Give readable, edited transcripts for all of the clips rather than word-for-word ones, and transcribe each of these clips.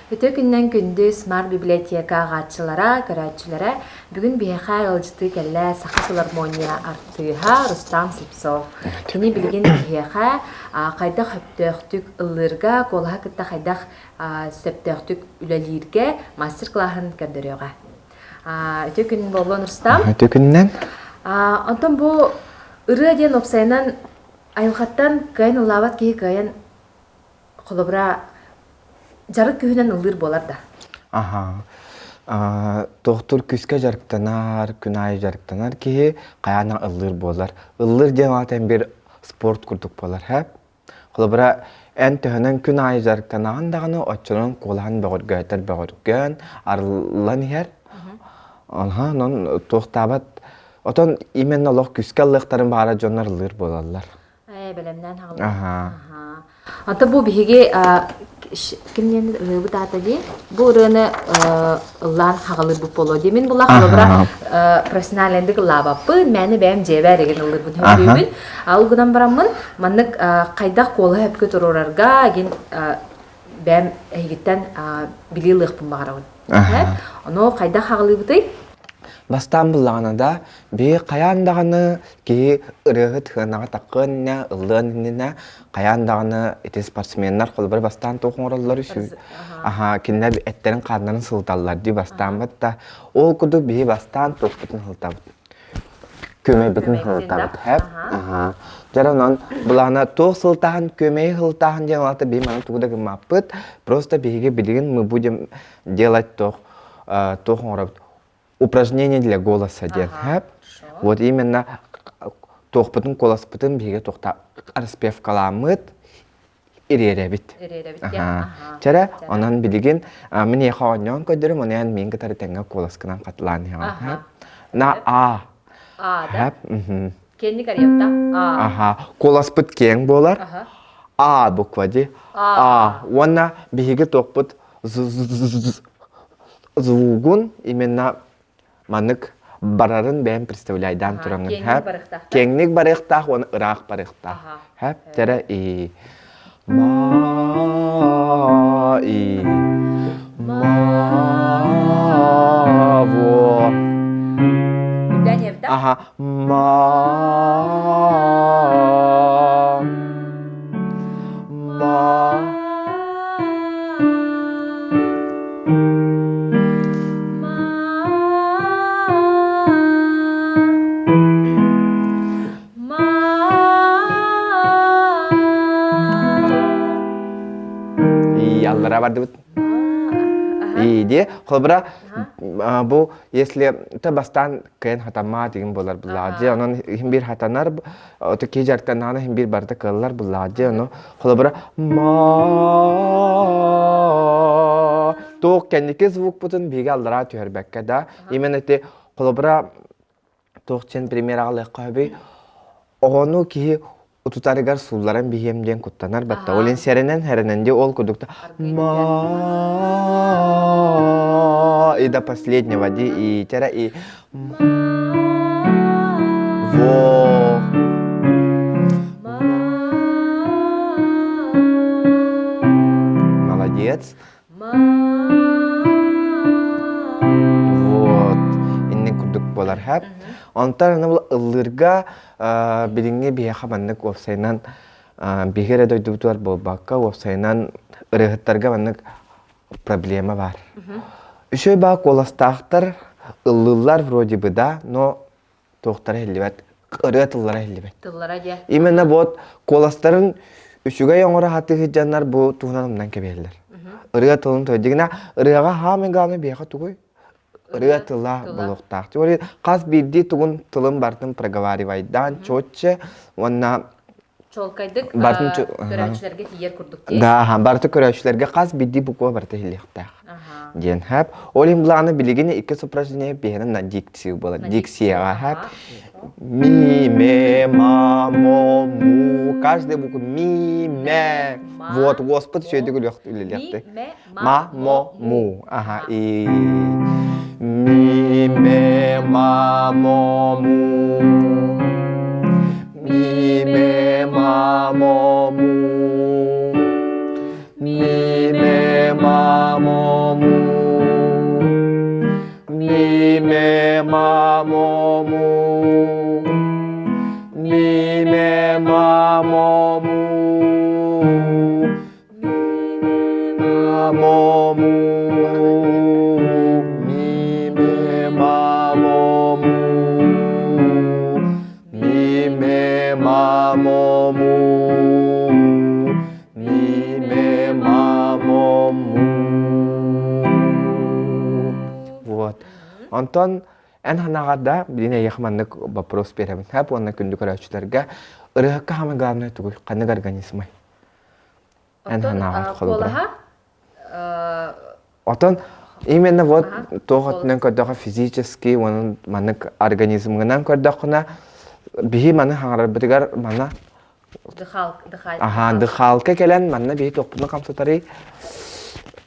Өтө күннен күндү Smart библиотека агачылара, көрәтчілері бүгін бейха ылжыты кәлі сақы филармония артыға Рустам Слепцов. Кені білген бейха қайдақ өптөқтік ыллырға, қолға кітті қайдақ сөптөқтік үләлерге мастер-класын кәдіріға. Өтө күннен болуын Рустам? Өтө күннен? Онтан бұл ұры ден опсайынан айылғаттан қайын ұлават кейі қайын қолыбыра жарык күйінен ылдыр болар да. Тоқтур күске жарықтанар, күн айы жарықтанар кейі қаяна ылдыр болар. Ылдыр ден атын бір спорт күрдік болар. Қолыбыра ән төхінен күн айы жарықтанаған дағыны отчылын қолағын бәғыргөн, арылан ер. Онын тоқтабат, отын имен олық күске ылықтарын бара жонар ылдыр болалар. Бәлемнен хағылар. Anta bu bihige kimden bu data di bu rene lan hagalı bu polo demin bu lakabra profesyonellendik labapı meni benim cevher egen olur bu hübün algıdan baramın manlık kaydak kolu hep götürürlerga gen benim hegitten bililik bu bağırın onu kaydak hagalı bu dey Bastan bulağına bir kayandağını ki ırığı tığınağa takın ne, ılığın ne, kayandağını eti sportsmenler kolu bir bastan toğun oraları şu. Kinler etlerin karnlarını sıltallar diye bastan batta. O kudu bir bastan toğ bütün hıltabıt. Kömeği bütün hıltabıt hep. Jara onun bulağına toğ sıltağın, kömeği hıltağın diye olatı bir manı tuğda gımapıt. Просто беги bilgin мы будем делать тоğun oraları. Упражнение для голоса ден. Вот именно тоқпытын коласпытын беге тоқта распев каламыт иреребит. Чара онан билген мне хаваньон көдөрүм онан мен гитара теңге коласкынан катылан. На а. Да. Кенни карьепта. Коласпыт кең болар. А буквади. Онна беге тоқпыт звугун именно Маннык барарын бәйін представляйдан тұраңын. Кеңнік барықтақ, оны ұрақ барықтақ. Тәрі и. Ма и. Ма во. Ма. Ма. Аллара барды бут. Иде, холбра бу если это бастан кен хатама деген болар булади. Анан бир хатанар ото ке жартананы бир барда кыллар булади. Аны холбра ма то кеннике звук бутун биге аллара төрбекке да. Именно те холбра тоқчен пример алып кайбы. Ону ки Утутарыгар сулларын бихемден куттанар батта. Олен серенен херененде ол кудукта. Ма и до последнего ди и тера и во. Молодец. Вот. Инне кудук болар хап. Онтар анабыл ыллырга билинге бияха маннык офсайнан бигере дойдубутуар болбакка офсайнан ырыгыттарга маннык проблема бар. Үшөй баа коластаахтар ыллылар вроде бы да, но тоқтары хеллибет, ырыгы тыллара хеллибет. Именно вот коластарын үшүгө оңора хаты хиджаннар бу туунанымдан кебелер. Ырыгы тылын тойдигина ырыга хамен ганы бияха тугуй. Ырыга тыла болуктак. Жори каз бирди тугун тылын бартын проговаривайдан чотче, онна чолкайдык көрәүчүләргә тиер курдук ди. Да, барты көрәүчүләргә каз бирди буква барты хилектак. Ден хап, олим буланы билигене ике упражнение бехен на дикцию була. Дикцияга хап. Ми, ме, ма, мо, му. Каждый буква ми, ме. Вот, Господь, что это говорит? Ми, ме, ма, мо, му. Ага, и ми, ме, ма, мо, му. Ми, ме, ма, мо, му. Ми, ме, ма, мо, 마모무 마모무 미메 마모무 미메 마모무 미메 마모무 Вот. Антон эн ханагада бидине яхманнык вопрос беремин. Хап онна күндүк көрөчүлөргө ырыхка хама главное түгүл канык организмы. Эн ханагат холбора. Отон именно вот тоготнен көдөкө физически онун манык организмынан көрдөкүнө бии маны хаңарар битигер мана дыхалка келен манна бии токпуну камсатары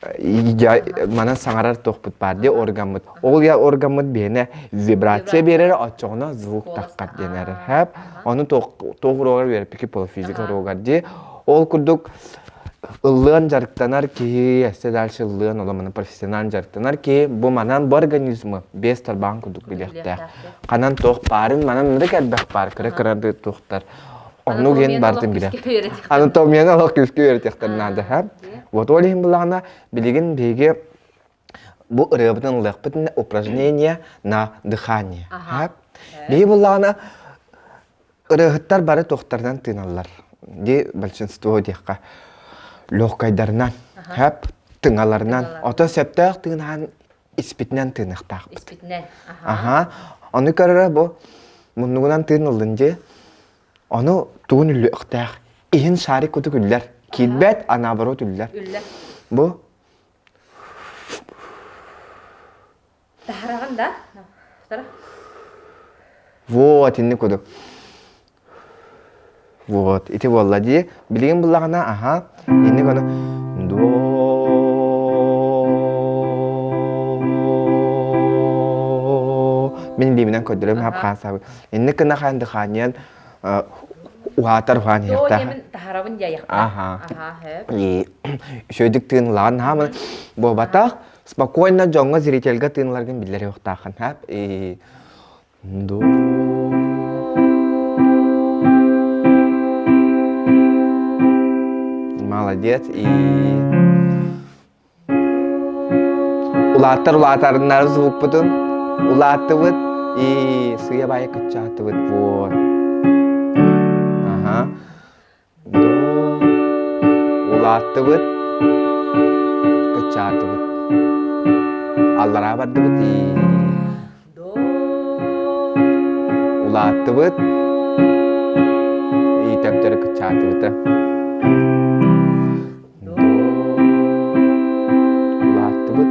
мана саңарар токпут барди органмыт. Ол я органмыт бене вибрация берер, очоғына звук таққат денер. Хәп, оны тоғырогар беріп пеки полифизика рогар де. Ол күрдік ыллыған жарықтанар ки, әсте дальше ыллыған оламаны профессионалын жарықтанар ки, бұл манан бұл организмы бес тарбаған күрдік білектәк. Қанан тоқ барын, манан мүрік әлбәк бар, кірі-кірі тоқтар. Onu gen bardım bile. Anatomiyanı olarak küskü öğreteceklerdi hep. Вот олихин булана билигин беге bu ырыбытын лыкпытын упражнение на дыхание. Хеп. Беге булана ырыгыттар бары тоқтардан тыналар. Де большинство декка лёгкайдарынан, хеп, тыңаларынан. Ото септак тыгынан испитнен тынықтақ. Испитнен. Оны көрөрө бу муннугунан тыналынже onu tuğun üllü ıhtaq. İhin şari kutu güller. Kilbet anabarot üller. Bu? Taharağın da? Вот, inni kudu. Вот, iti valla diye. Bilgin bullağına, aha. Inni kudu. Do. Benim diminden kodlarım hep kansa. Inni kına kandı kanyan. Уатар хуан херта. До емен тахарабын яяк. И шөйдік тыынлаған хамы бобатақ спокойно жоңға зрительға тыынларған билері оқтақын. До. Молодец. Улаттар звук бұдын. Улатты бұд. И сыя бая күтчаты бұд. Вот. Do. Ulatты бұд. Күтчаты бұд. Аллара барды бұд. Do. Ulatты бұд. И төптері күтчаты бұд. Do. Ulatты бұд.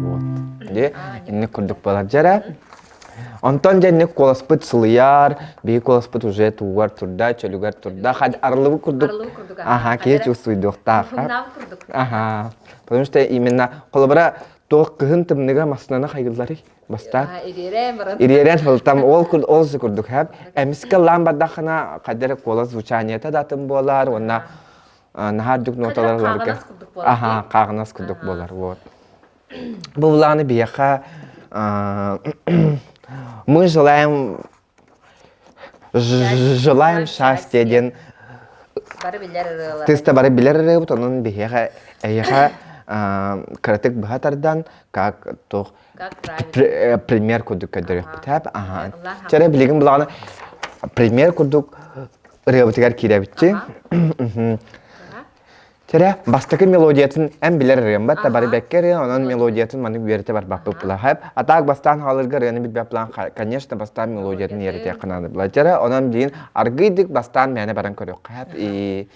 Вот. Де, инне күрдік болар жара. Антон және коласпыт сылыяр, бей коласпыт уже туғар тұрда, чөлігар тұрда. Хад арлығы күрдік. Ага, кей чувствуйдық тақ. Потому что именно қолыбыра тоқ қығын тымныға масынана қайғылары бастар. Иререн фылтам ол сы күрдік. Әміскі ламбадақына қадары қолас звучаниета датым болар, онна нахардық ноталар ларга. Ага, қағынас күрдік болар. Бұл ланы бияқа мы желаем счастья. Тыста бары билер рыбут, onun бияқа кратык бахатардан как то пример кудук көдөрөк битеп. Чара билигин буланы пример кудук рыбытыгар киребитчи. Чара бастакы мелодиятын әм билер рымба табары беккери, onun мелодиятын маны берете бар баппы була. Атак бастан халырга рыны бит баплан, конечно, бастан мелодиятын ерете кынады була. Чара onun дейин аргыдык бастан мәне баран көрөк. И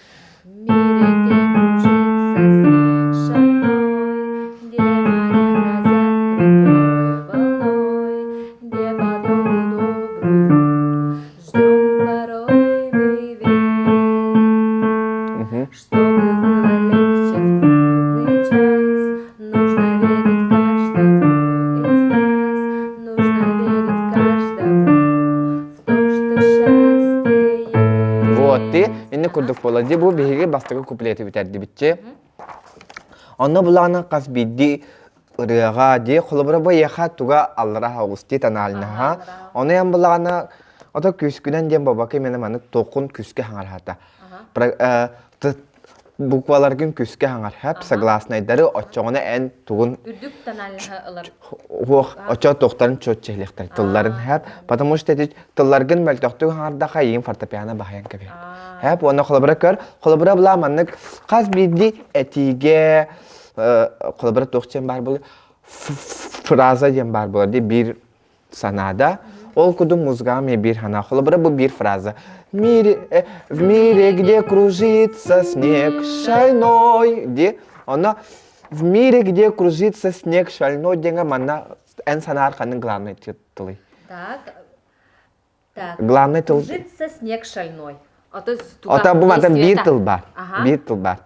күрдік болады. Бұл бейге бастығы куплеті бітерді бітче. Оны бұлағына қас бейді ырыга де холобра баяха туга аллара хагусти таналнаха. Оны ям булгана ото күскүнен дем бабакы менен маны токун күскө хаңархата. Букваларгын күскө хаңар хап согласнайдары очоңона эн тугун Үрдүк таналлаха ылар. Ох, очо тоқтарын чот чехлектер тылларын хап, потому что эти тылларгын мөлтөктү хаңардаха ийин фортепиано бахаян кебе. Хап, оны холобра көр, холобра була маннык каз бидди этиге холобра токчен бар бул фраза дем бар бул ди бир санада. Ол куду музгами бир хана холобра бу бир фраза. В мире, где кружится снег шальной, ди, она в мире, где кружится снег шальной, деньга манна эн санарханың главный титулы. Так. Главный титул. Кружится снег шальной. Ота бу мата бир тил бар. Бир тил бар.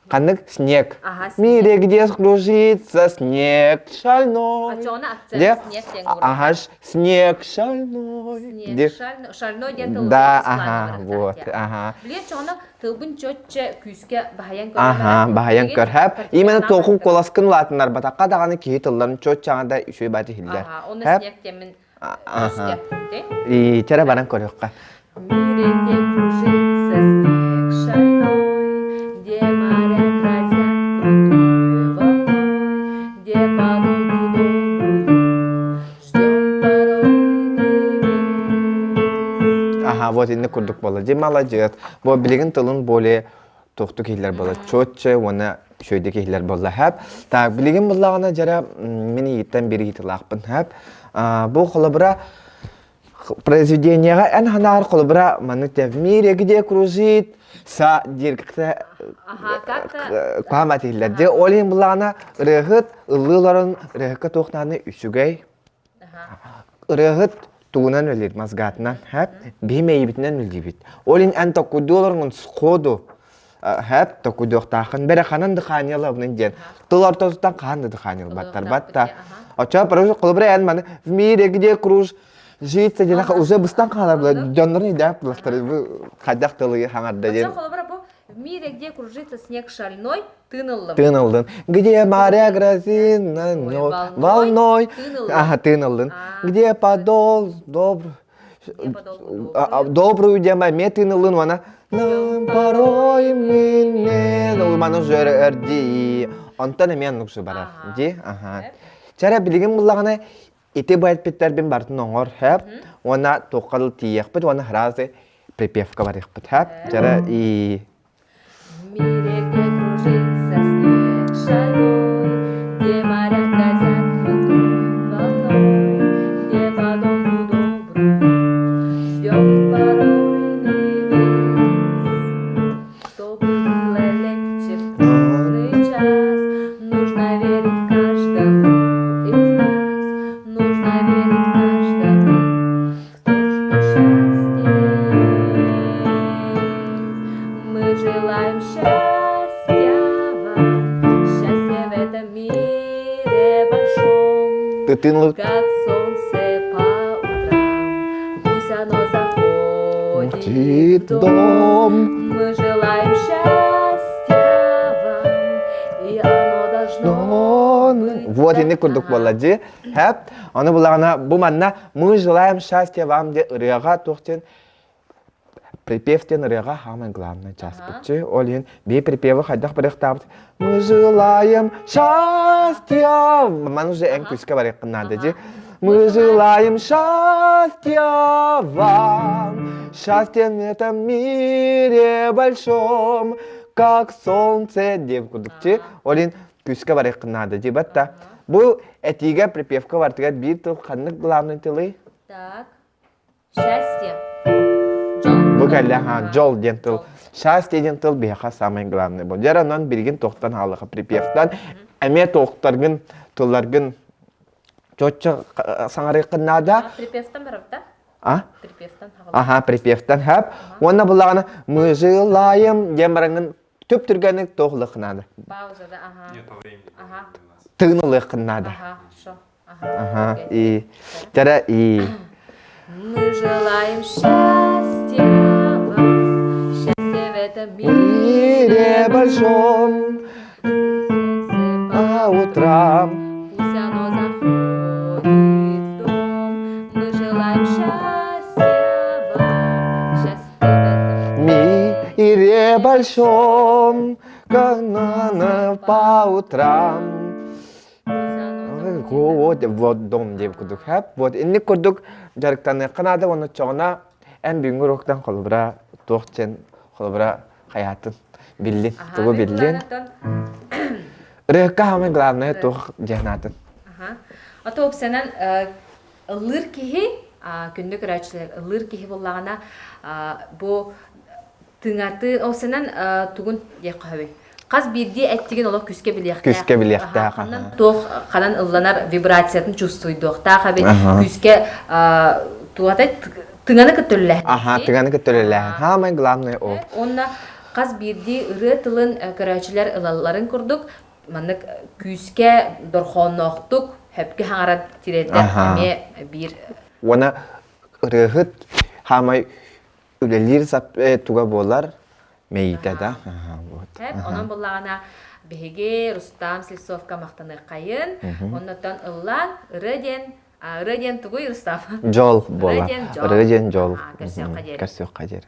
Канык снег. В мире, где кружится снег шальной. А чё она акцент снег теңгур? Ага, снег шальной. Снег шальной ден Да, ага, вот, ага. Биле чоны тылбын чөтче күскө бахаян көр. Ага, бахаян көр хап. Именно тоқун коласкын латынар батаққа дағаны кей тылларын чөт жаңада үшөй баты хиллер. Ага, оны снег темін күскө. И чара баран көрөкқа. В мире, где кружится снег шальной, где моря грозят крутую волной, где подолгу добрую ждем порой. Ага, вот инне курдук бола. Де молодец. Бо билеген тылын боле тоқту кейлер бола. Чотче, оны шөйде кейлер бола хап. Так, билеген болағына жара мені еттен бері етілақпын хап. Бұл қолыбыра произведениеға ән ханағар қолыбыра манытя в мире, где кружит са диркті қаматилер. Де олен болағына рығыт ұлыларын рығыққа тоқтаны үшігей. Рығыт туғынан өлер мазгатынан хап, беймей бітінен өлді бит. Олен ән тоқудуыларыңын сқоду хап тоқудуқтақын бәрі қанан дұқанелы бұнын ден. Тыл ортасыдан қанды дұқанел баттар батта. Оча пару қолыбыра ән маны в мире, где круж жийтсе денақа уже бұстан қалар бұла. Донларын идәп бұлақтар. Қадақ тылығы хаңарда ден. Оча қолыбыра бұл в мире, где кружится снег шальной, тынылым. Тынылдын. Где моря грозит волной. Ага, тынылдын. Где подол добрую дема ме тынылдын вана. Нам порой минен. Улманы жөрі өрді. Онтан емен нүкші барар. Ди? Ага. Чара білеген бұлағына ити байт бен бартын оңғыр хэп. Она тоққал тиек бит, она хразы припевка барих бит хэп. Чара и... В мире, где кружится снег шальной, где моря грозят крутую волной, где подолгу добрую ждем порой небес. Чтобы было легче в трудный час, нужно верить каждому из нас, нужно верить каждому в то, что счастье есть. Мы желаем счастья вам, счастья в этом мире большом, как солнце по утрам, пусть оно заходит в дом. Мы желаем счастья вам, и оно должно быть. Вот и не курдук боладжи. Хэп. Оны бұлағына бұл манна мы желаем счастья вам де ырыға тоқтен припевтен ырыға хамын главный час бітчі. Олен бей припевы қайдақ біріқ табыт. Мы желаем счастья. Ман уже ән күске барық қынады же. Мы желаем счастья вам. Счастья в этом мире большом, как солнце деп күдікчі. Олен күске барық қынады же. Батта. Бұл әтиге припевка бартыға бір тыл қанық главный тылы? Так. Счастье. Бұл кәлі жол ден тыл. Счастье ден тыл бейқа самый главный бұл. Жаранан бірген тоқтан халығы припевтан. Әме тоқтарғын, тылларғын чотчы саңары қынада. Припевтан барабда? Припевтан хағылы. Аха, припевтан хап. Онна бұлағына мы желаем демарыңын төп түргені тоғылы қынады. Паузада, ага. Ага. Тынылы қынады. Ага, шо. Ага, и... Жара, и... Мы желаем счастья вам, счастья в этом мире большом, по утрам, большом, по утрам. Вот дом деп курдук хеп. Вот инни курдук жарыктаны канада оны чоңна эм биңгү рохтан колбра тохчен колбра хаятын биллин тугу биллин. Рыхка хамы главное тох жахнатын. Ата опсенен ылыр кихи күндүк рачылар ылыр кихи боллагана бу тыңаты опсенен тугун якабы. Каз бирди эттиген олох күскө билияхта. Күскө билияхта. Анан тох канан ылланар вибрациятын чувствуйдук. Та кабы күскө туата тыңаны көтөллө. Тыңаны көтөллө. Хамы главное о. Онна каз бирди ыры тылын көрөчүлөр ылаларын курдук. Маннык күскө дорхоноктук. Хөпкө хаңарат тиредер эме бир. Ona rıhıt hamay ülelir sap tuga bolar meyite da. Hep onun bulağına Behiге Рустам Слесовка мақтаны қайын. Оннан ыллан Рыден тугуй Рустам. Жол бола. Рыден жол. Көрсөк қадер. Көрсөк қадер.